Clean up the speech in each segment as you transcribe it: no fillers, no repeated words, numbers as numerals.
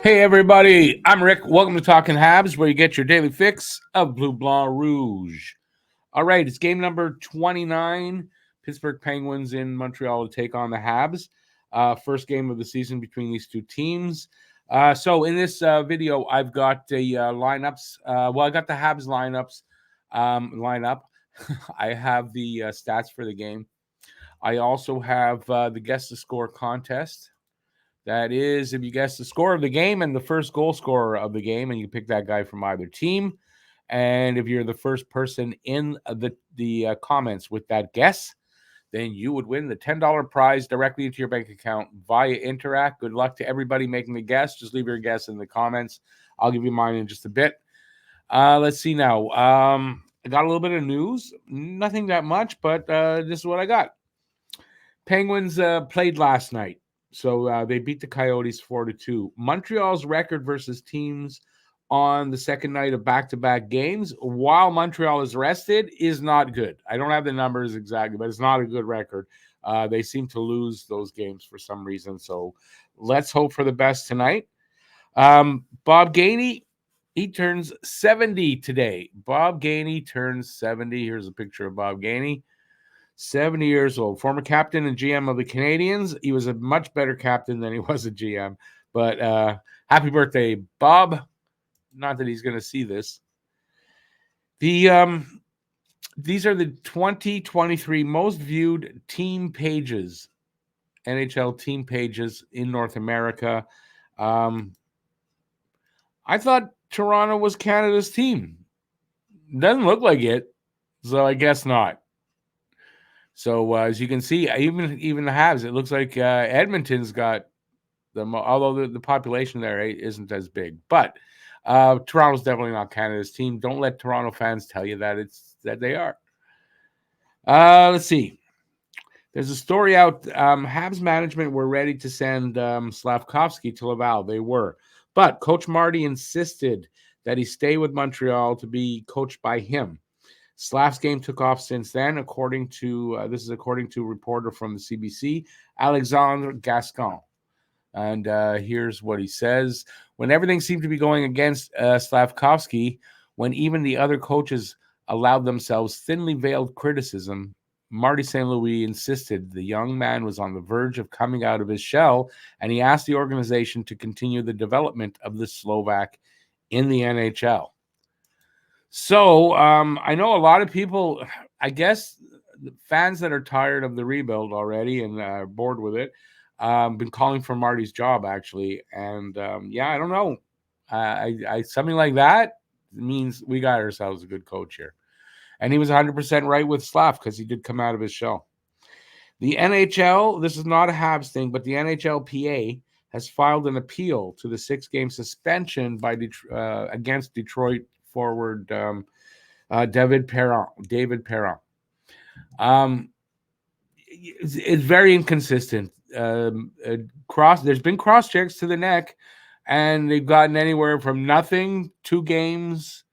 Hey everybody, I'm Rick. Welcome to Talking Habs, where you get your daily fix of Bleu Blanc Rouge. All right, it's game number 29. Pittsburgh Penguins in Montreal to take on the Habs. First game of the season between these two teams. So in this video, I've got the lineups. I got the Habs lineups lineup. I have the stats for the game. I also have the guess the score contest. That is, if you guess the score of the game and the first goal scorer of the game, and you pick that guy from either team. And if you're the first person in the comments with that guess, then you would win the $10 prize directly into your bank account via Interact. Good luck to everybody making the guess. Just leave your guess in the comments. I'll give you mine in just a bit. Let's see now. I got a little bit of news. Nothing that much, but this is what I got. Penguins played last night. So they beat the Coyotes 4-2. Montreal's record versus teams on the second night of back-to-back games, while Montreal is rested, is not good. I don't have the numbers exactly, but it's not a good record. They seem to lose those games for some reason. So let's hope for the best tonight. Bob Gainey, he turns 70 today. Bob Gainey turns 70. Here's a picture of Bob Gainey. 70 years old, former captain and GM of the Canadiens. He was a much better captain than he was a GM. But happy birthday, Bob. Not that he's going to see this. These are the 2023 most viewed team pages, NHL team pages in North America. I thought Toronto was Canada's team. Doesn't look like it, so I guess not. So as you can see, even the Habs, it looks like Edmonton's got them, although the population there isn't as big. But Toronto's definitely not Canada's team. Don't let Toronto fans tell you that they are. Let's see. There's a story out. Habs management were ready to send Slavkovsky to Laval. They were. But Coach Marty insisted that he stay with Montreal to be coached by him. Slav's game took off since then, according to a reporter from the CBC, Alexandre Gascon. And here's what he says. When everything seemed to be going against Slavkovsky, when even the other coaches allowed themselves thinly veiled criticism, Marty St. Louis insisted the young man was on the verge of coming out of his shell, and he asked the organization to continue the development of the Slovak in the NHL. So I know a lot of people, I guess, fans that are tired of the rebuild already and bored with it, been calling for Marty's job actually, and I don't know, I something like that means we got ourselves a good coach here, and he was 100% right with Slav because he did come out of his shell. The NHL, this is not a Habs thing, but the NHLPA has filed an appeal to the 6-game suspension by against Detroit forward David Perron. It's very inconsistent. There's been cross checks to the neck, and they've gotten anywhere from nothing, 2 games,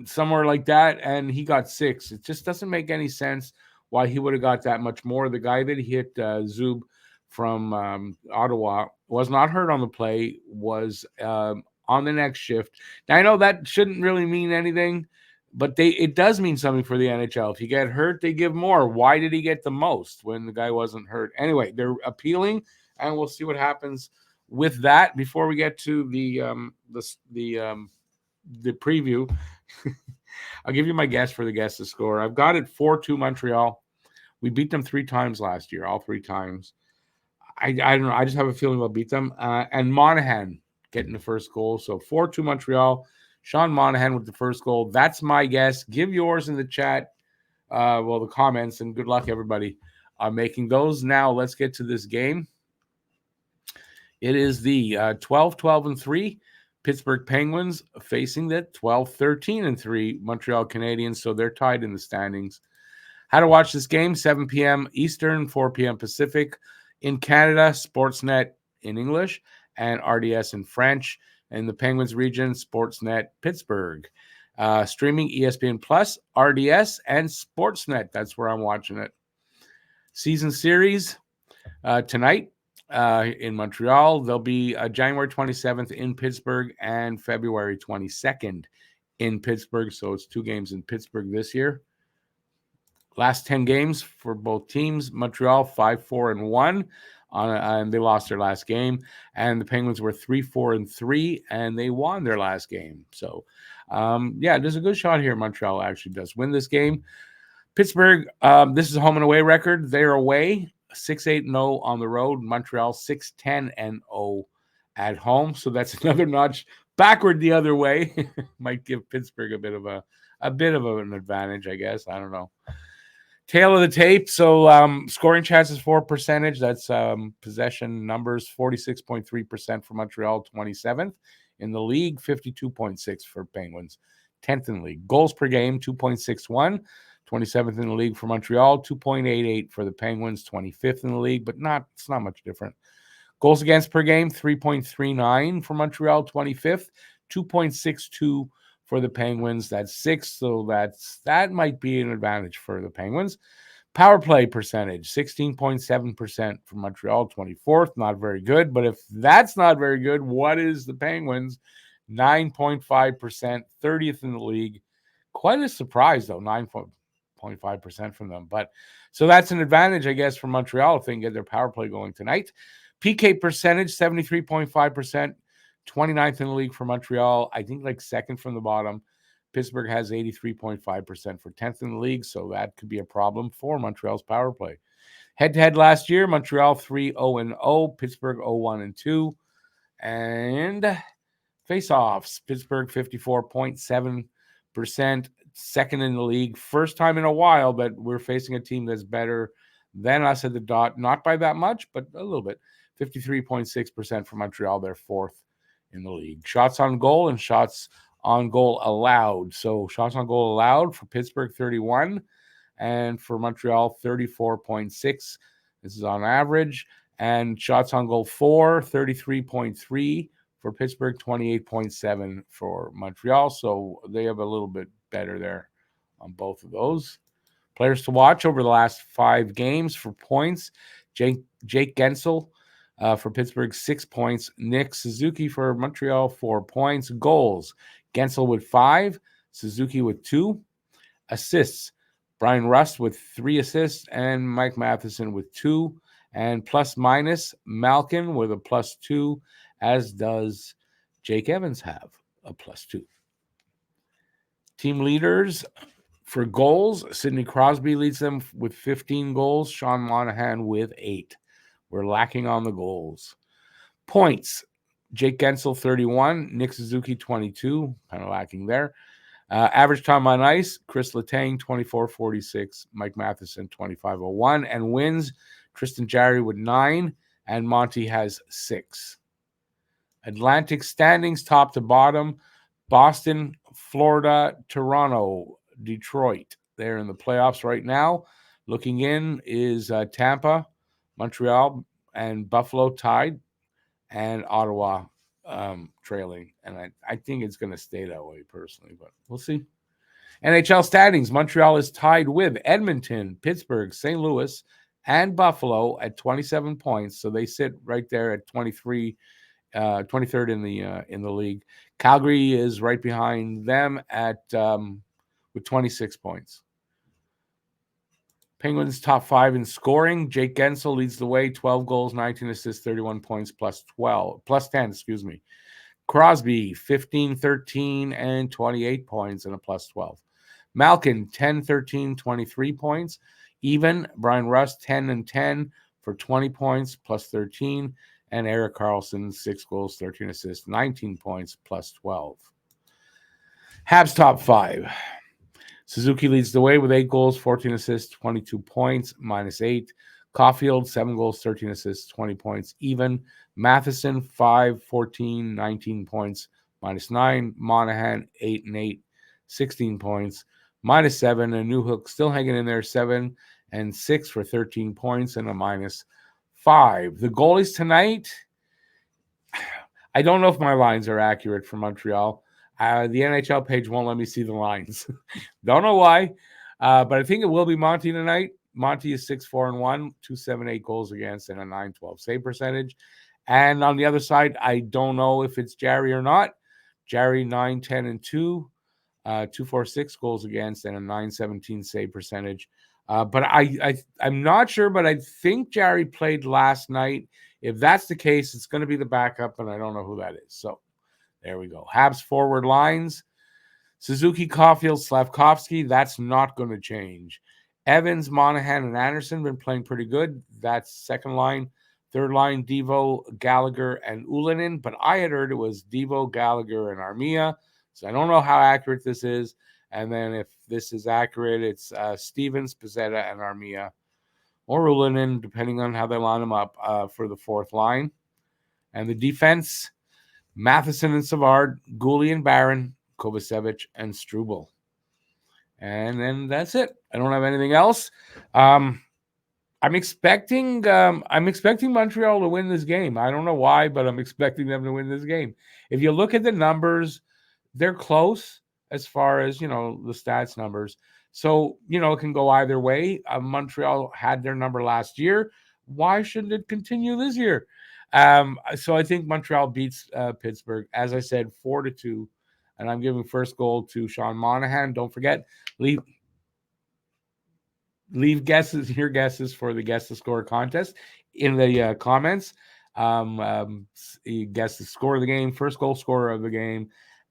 somewhere like that, and he got 6. It just doesn't make any sense why he would have got that much more. The guy that hit Zub from Ottawa was not hurt on the play, was on the next shift. Now, I know that shouldn't really mean anything, but it does mean something for the NHL. If you get hurt, they give more. Why did he get the most when the guy wasn't hurt? Anyway, they're appealing, and we'll see what happens with that. Before we get to the preview, I'll give you my guess for the guess to score. I've got it 4-2 Montreal. We beat them 3 times last year, all 3 times. I don't know. I just have a feeling we'll beat them. And Monahan getting the first goal. So 4-2 Montreal. Sean Monahan with the first goal. That's my guess. Give yours in the chat, the comments, and good luck, everybody, making those. Now, let's get to this game. It is the 12-12-3 Pittsburgh Penguins facing the 12-13-3 Montreal Canadiens, so they're tied in the standings. How to watch this game, 7 p.m. Eastern, 4 p.m. Pacific. In Canada, Sportsnet in English and RDS in French. In the Penguins region, Sportsnet Pittsburgh. Streaming ESPN Plus, RDS, and Sportsnet. That's where I'm watching it. Season series tonight. in Montreal. They'll be January 27th in Pittsburgh and February 22nd in Pittsburgh. So it's 2 games in Pittsburgh this year. Last 10 games for both teams. Montreal 5-4-1, and they lost their last game. And the Penguins were 3-4-3, and they won their last game. So, there's a good shot here. Montreal actually does win this game. Pittsburgh, this is a home and away record. They're away 6-8-0 on the road. Montreal 6-10-0 at home. So that's another notch backward the other way. Might give Pittsburgh a bit of an advantage, I guess. I don't know. Tail of the tape. So scoring chances for percentage. That's possession numbers. 46.3% for Montreal, 27th in the league. 52.6 for Penguins, 10th in the league. Goals per game, 2.61. 27th in the league for Montreal, 2.88 for the Penguins, 25th in the league, but it's not much different. Goals against per game, 3.39 for Montreal, 25th, 2.62 for the Penguins. That's 6th, so that might be an advantage for the Penguins. Power play percentage, 16.7% for Montreal, 24th, not very good, but if that's not very good, what is the Penguins? 9.5%, 30th in the league. Quite a surprise, though, 9.5% from them. But so that's an advantage, I guess, for Montreal if they can get their power play going tonight. PK percentage, 73.5%, 29th in the league for Montreal. I think like second from the bottom. Pittsburgh has 83.5% for 10th in the league, so that could be a problem for Montreal's power play. Head-to-head last year, Montreal 3-0-0, Pittsburgh 0-1-2. And face-offs, Pittsburgh 54.7%, second in the league. First time in a while that we're facing a team that's better than us at the dot. Not by that much, but a little bit. 53.6% for Montreal. They're fourth in the league. Shots on goal and shots on goal allowed. So shots on goal allowed for Pittsburgh, 31. And for Montreal, 34.6. This is on average. And shots on goal for, 33.3. For Pittsburgh, 28.7 for Montreal. So they have a little bit better there on both of those. Players to watch over the last 5 games for points. Jake Guentzel for Pittsburgh, 6 points. Nick Suzuki for Montreal, 4 points. Goals, Guentzel with 5. Suzuki with 2. Assists, Brian Rust with 3 assists. And Mike Matheson with 2. And plus minus, Malkin with a +2. As does Jake Evans have a +2. Team leaders for goals, Sidney Crosby leads them with 15 goals. Sean Monahan with 8. We're lacking on the goals. Points, Jake Guentzel 31, Nick Suzuki 22, kind of lacking there. Average time on ice, Chris Letang 24.46, Mike Matheson 25.01, and wins, Tristan Jarry with 9, and Monty has 6. Atlantic standings, top to bottom. Boston, Florida, Toronto, Detroit. They're in the playoffs right now. Looking in is Tampa, Montreal, and Buffalo tied, and Ottawa trailing. And I think it's going to stay that way personally, but we'll see. NHL standings, Montreal is tied with Edmonton, Pittsburgh, St. Louis, and Buffalo at 27 points. So they sit right there at 23 23rd in the league. Calgary is right behind them at with 26 points. Penguins top 5 in scoring. Jake Guentzel leads the way, 12 goals, 19 assists, 31 points, plus 10, Crosby, 15, 13, and 28 points and a +12. Malkin, 10, 13, 23 points. Even. Brian Rust, 10 and 10 for 20 points, plus 13. And Erik Karlsson, 6 goals, 13 assists, 19 points, plus 12. Habs top 5. Suzuki leads the way with 8 goals, 14 assists, 22 points, -8. Caulfield, 7 goals, 13 assists, 20 points, even. Matheson, 5, 14, 19 points, -9. Monahan, 8 and 8, 16 points, -7. And Newhook still hanging in there, 7 and 6 for 13 points and a -5. The goalies tonight, I don't know if my lines are accurate for Montreal. The NHL page won't let me see the lines. Don't know why, but I think it will be Monty tonight. Monty is 6-4-1, 278 goals against, and a 912 save percentage. And on the other side, I don't know if it's Jerry or not. Jerry 9-10-2, 246 goals against, and a 917 save percentage. But I'm not sure, but I think Jerry played last night. If that's the case, it's going to be the backup, and I don't know who that is. So there we go. Habs forward lines. Suzuki, Caulfield, Slavkovsky, that's not going to change. Evans, Monahan, and Anderson been playing pretty good. That's second line. Third line, Devo, Gallagher, and Ulinen. But I had heard it was Devo, Gallagher, and Armia. So I don't know how accurate this is. And then if this is accurate, it's Stevens, Pizzetta, and Armia. Or Ulinen, depending on how they line them up for the fourth line. And the defense, Matheson and Savard, Gouli and Barron, Kovacevic, and Struble. And then that's it. I don't have anything else. I'm expecting Montreal to win this game. I don't know why, but I'm expecting them to win this game. If you look at the numbers, they're close as far as, the stats numbers. So, it can go either way. Montreal had their number last year. Why shouldn't it continue this year? So I think Montreal beats Pittsburgh, as I said, 4-2. And I'm giving first goal to Sean Monahan. Don't forget, leave your guesses for the Guess the Score contest in the comments. You guess the score of the game, first goal scorer of the game,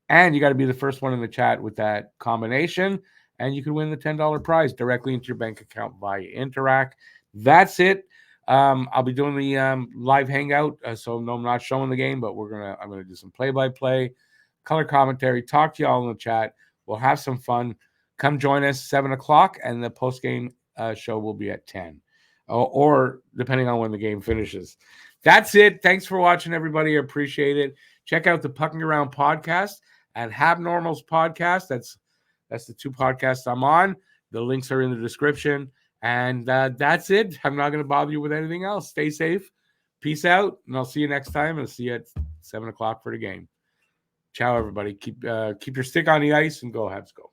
and you got to be the first one in the chat with that combination, and you can win the $10 prize directly into your bank account via Interac. That's it. I'll be doing the live hangout, so no, I'm not showing the game, but I'm gonna do some play-by-play, color commentary, talk to y'all in the chat. We'll have some fun. Come join us 7:00, and the post-game show will be at 10, or depending on when the game finishes. That's it. Thanks for watching, everybody. I appreciate it. Check out the Pucking Around podcast and Habnormals podcast. That's the two podcasts I'm on. The links are in the description. And that's it. I'm not going to bother you with anything else. Stay safe. Peace out. And I'll see you next time. I'll see you at 7:00 for the game. Ciao, everybody. Keep your stick on the ice and go Habs go.